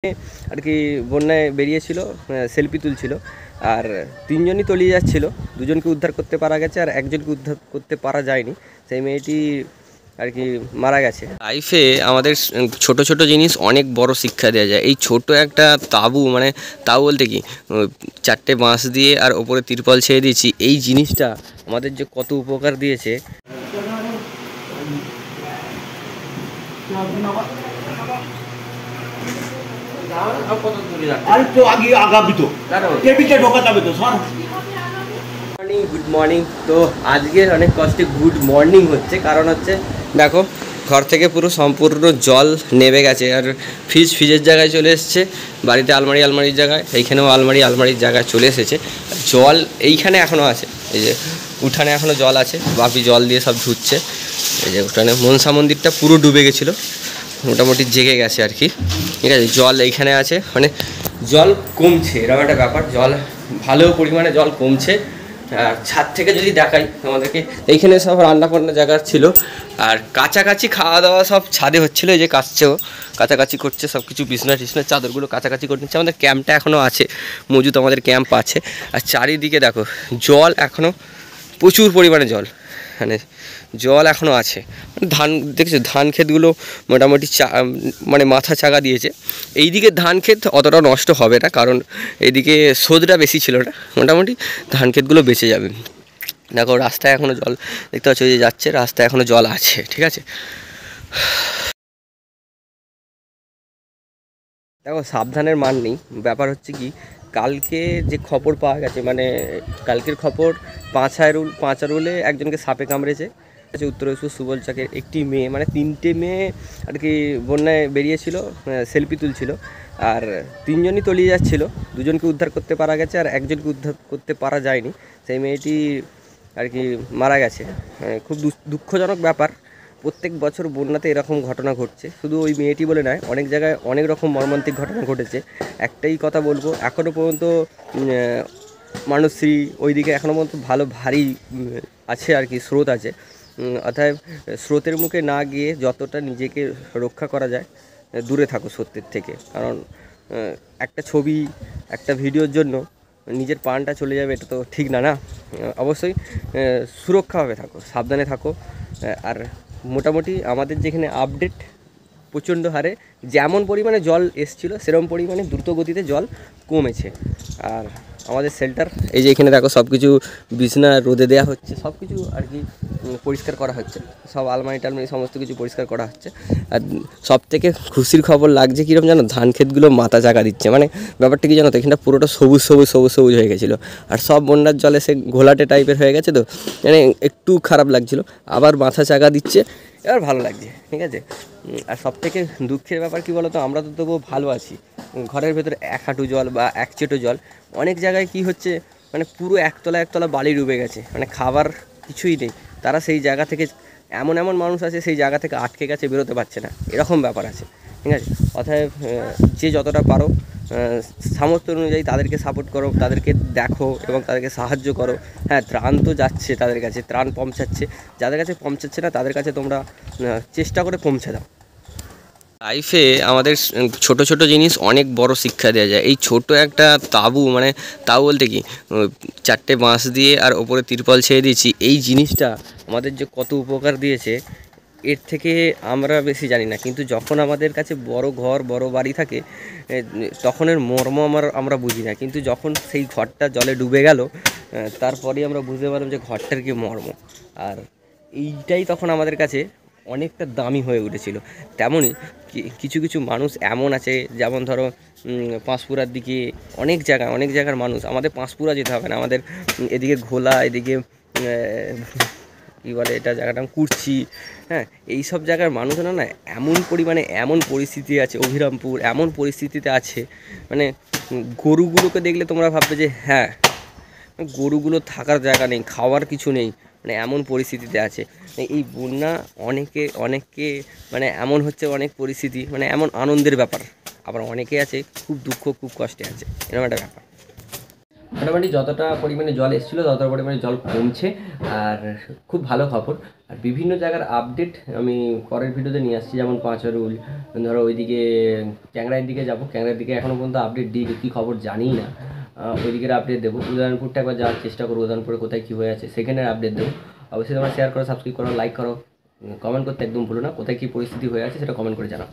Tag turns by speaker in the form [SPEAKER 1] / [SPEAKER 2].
[SPEAKER 1] আর কি বন্যায় বেরিয়েছিল, সেলফি তুলছিল, আর তিনজনই তলিয়ে যাচ্ছিল। দুজনকে উদ্ধার করতে পারা গেছে আর একজনকে উদ্ধার করতে পারা যায়নি। সেই মেয়েটি আর কি মারা গেছে। লাইফে আমাদের ছোট ছোট জিনিস অনেক বড় শিক্ষা দেওয়া যায়। এই ছোট একটা তাঁবু, মানে তাঁবু বলতে কি, চারটে বাঁশ দিয়ে আর ওপরে তিরপল ছেড়ে দিয়েছি, এই জিনিসটা আমাদের যে কত উপকার দিয়েছে। Good morning. তো আজকের অনেক কষ্টে গুড মর্নিং হচ্ছে, কারণ হচ্ছে দেখো ঘর থেকে পুরো সম্পূর্ণ জল নেমে গেছে, আর ফ্রিজের জায়গায় চলে এসেছে, বাড়িতে আলমারির জায়গায়, এইখানেও আলমারির জায়গায় চলে এসেছে। জল এইখানে এখনও আছে, এই যে উঠানে এখনও জল আছে, বাপি জল দিয়ে সব ধুচ্ছে। এই যে উঠানে মনসা মন্দিরটা পুরো ডুবে গেছিলো, মোটামুটি জেগে গেছে আর কি। ঠিক আছে, জল এইখানে আছে, মানে জল কমছে, এরকম একটা ব্যাপার। জল ভালো পরিমাণে জল কমছে। আর ছাদ থেকে যদি দেখাই আমাদেরকে, এইখানে সব রান্নাবান্না জায়গা ছিল, আর কাছাকাছি খাওয়া দাওয়া সব ছাদে হচ্ছিলো। এই যে কাছাকাছি করছে সব কিছু, বিছনা টিছনা চাদরগুলো কাছাকাছি করে নিচ্ছে। আমাদের ক্যাম্পটা এখনও আছে মজুদ, আমাদের ক্যাম্প আছে। আর চারিদিকে দেখো জল, এখনও প্রচুর পরিমাণে জল, মানে জল এখনও আছে। ধান দেখছো, ধান ক্ষেতগুলো মোটামুটি মানে মাথা চাগা দিয়েছে। এইদিকে ধান ক্ষেত অতটা নষ্ট হবে না, কারণ এইদিকে সোদটা বেশি ছিল না, মোটামুটি ধান ক্ষেতগুলো বেঁচে যাবে। দেখো রাস্তায় এখনও জল দেখতে পাচ্ছ, যে যাচ্ছে রাস্তায় এখনও জল আছে। ঠিক আছে, দেখো সাবধানের মান নেই। ব্যাপার হচ্ছে কি, কালকে যে খবর পাওয়া গেছে, মানে কালকের খবর, পাঁচারুলে একজনকে সাপে কামড়েছে। উত্তরেশ্বর সুবলচাকের একটি মেয়ে, মানে তিনটে মেয়ে আর কি বন্যায় বেরিয়েছিল, সেলফি তুলছিল, আর তিনজনই তলিয়ে যাচ্ছিল। দুজনকে উদ্ধার করতে পারা গেছে আর একজনকে উদ্ধার করতে পারা যায়নি। সেই মেয়েটি আর কি মারা গেছে। খুব দুঃখজনক ব্যাপার। প্রত্যেক বছর বন্যাতে এরকম ঘটনা ঘটছে, শুধু ওই মেয়েটি বলে নয়, অনেক জায়গায় অনেক রকম মর্মান্তিক ঘটনা ঘটেছে। একটাই কথা বলবো, এখনও পর্যন্ত মানুষশ্রী ওইদিকে এখনও পর্যন্ত ভারী আছে আর কি, স্রোত আছে। অর্থাৎ স্রোতের মুখে না গিয়ে যতটা নিজেকে রক্ষা করা যায় দূরে থাকো স্রোতের থেকে, কারণ একটা ছবি, একটা ভিডিওর জন্য নিজের প্রাণটা চলে যাবে, এটা তো ঠিক না। অবশ্যই সুরক্ষাভাবে থাকো, সাবধানে থাকো। আর মোটামুটি আমাদের যেখানে আপডেট, প্রচণ্ড হারে যেমন পরিমাণে জল এসছিলো সেরকম পরিমাণে দ্রুত গতিতে জল কমেছে। আর আমাদের শেল্টার, এই যে এখানে দেখো সব কিছু বিছনা রোদে দেওয়া হচ্ছে, সব কিছু আর কি পরিষ্কার করা হচ্ছে, সব আলমারি টালমারি সমস্ত কিছু পরিষ্কার করা হচ্ছে। আর সব থেকে খুশির খবর লাগছে কীরকম জানো, ধান ক্ষেতগুলো মাথা চাকা দিচ্ছে। মানে ব্যাপারটা কি জানো তো, এখানটা পুরোটা সবুজ হয়ে গেছিলো, আর সব বন্যার জলে সে ঘোলাটে টাইপের হয়ে গেছে, তো মানে একটু খারাপ লাগছিলো। আবার মাথা চাকা দিচ্ছে, এবার ভালো লাগছে। ঠিক আছে, আর সব থেকে দুঃখের ব্যাপার কী বলো তো, আমরা তো তবুও ভালো আছি, ঘরের ভেতরে এক হাঁটু জল বা এক চেটো জল। অনেক জায়গায় কি হচ্ছে, মানে পুরো একতলা বালি ডুবে গেছে, মানে খাবার কিছুই নেই। তারা সেই জায়গা থেকে, এমন মানুষ আছে সেই জায়গা থেকে আটকে গেছে, বেরোতে পারছে না, এরকম ব্যাপার আছে। ঠিক আছে, অর্থাৎ যে যতটা পারো সামর্থ্য অনুযায়ী তাদেরকে সাপোর্ট করো, তাদেরকে দেখো এবং তাদেরকে সাহায্য করো। হ্যাঁ, ত্রাণ তো যাচ্ছে তাদের কাছে, ত্রাণ পৌঁছাচ্ছে, যাদের কাছে পৌঁছাচ্ছে না তাদের কাছে তোমরা চেষ্টা করে পৌঁছে দাও। লাইফে আমাদের ছোট ছোট জিনিস অনেক বড় শিক্ষা দেওয়া যায়। এই ছোট একটা তাঁবু, মানে তাঁবু বলতে কি, চারটে বাঁশ দিয়ে আর ওপরে তিরপল ছেড়ে দিয়েছি, এই জিনিসটা আমাদের যে কত উপকার দিয়েছে এর থেকে আমরা বেশি জানি না। কিন্তু যখন আমাদের কাছে বড় ঘর, বড় বাড়ি থাকে, তখন এর মর্ম আমরা বুঝি না। কিন্তু যখন সেই ঘরটা জলে ডুবে গেল, তারপরেই আমরা বুঝতে পারলাম যে ঘরটার কি মর্ম। আর এইটাই তখন আমাদের কাছে অনেকটা দামি হয়ে উঠেছিল। তেমনই কিছু মানুষ এমন আছে, যেমন ধরো পাঁশকুড়ার দিকে অনেক জায়গার মানুষ, আমাদের পাঁশকুড়া যেতে হবে না, আমাদের এদিকে ঘোলা, এদিকে কী বলে এটা জায়গাটা, কুর্চি, হ্যাঁ, এই সব জায়গার মানুষরা না এমন পরিমাণে, এমন পরিস্থিতি আছে, অভিরামপুর এমন পরিস্থিতিতে আছে, মানে গরুগুলোকে দেখলে তোমরা ভাববে যে হ্যাঁ, গরুগুলো থাকার জায়গা নেই, খাওয়ার কিছু নেই, মানে এমন পরিস্থিতিতে আছে। এই বন্যা অনেককে মানে এমন হচ্ছে, অনেক পরিস্থিতি, মানে এমন আনন্দের ব্যাপার, আবার অনেকে আছে খুব দুঃখ, খুব কষ্টে আছে, এরকম একটা ব্যাপার। মোটামুটি যতটা পরিমাণে জল এসেছিলো ততটা পরিমাণে জল কমছে, আর খুব ভালো খবর। আর বিভিন্ন জায়গার আপডেট আমি পরের ভিডিওতে নিয়ে আসছি, যেমন পাঁচরুল, ধরো ওইদিকে ক্যাংরাইয়ের দিকে যাবো, ক্যাংরাইয়ের দিকে এখনও পর্যন্ত আপডেট দিই কী খবর জানি না, ওই দিকের আপডেট দেবো। উদয়নপুরটা একবার যাওয়ার চেষ্টা করবো, উদয়নপুরে কোথায় কী হয়ে আছে সেখানের আপডেট দেবো। অবশ্যই তোমরা শেয়ার করো, সাবস্ক্রাইব করো, লাইক করো, কমেন্ট করতে একদম ভুলো না, কোথায় কী পরিস্থিতি হয়ে আছে সেটা কমেন্ট করে জানাও।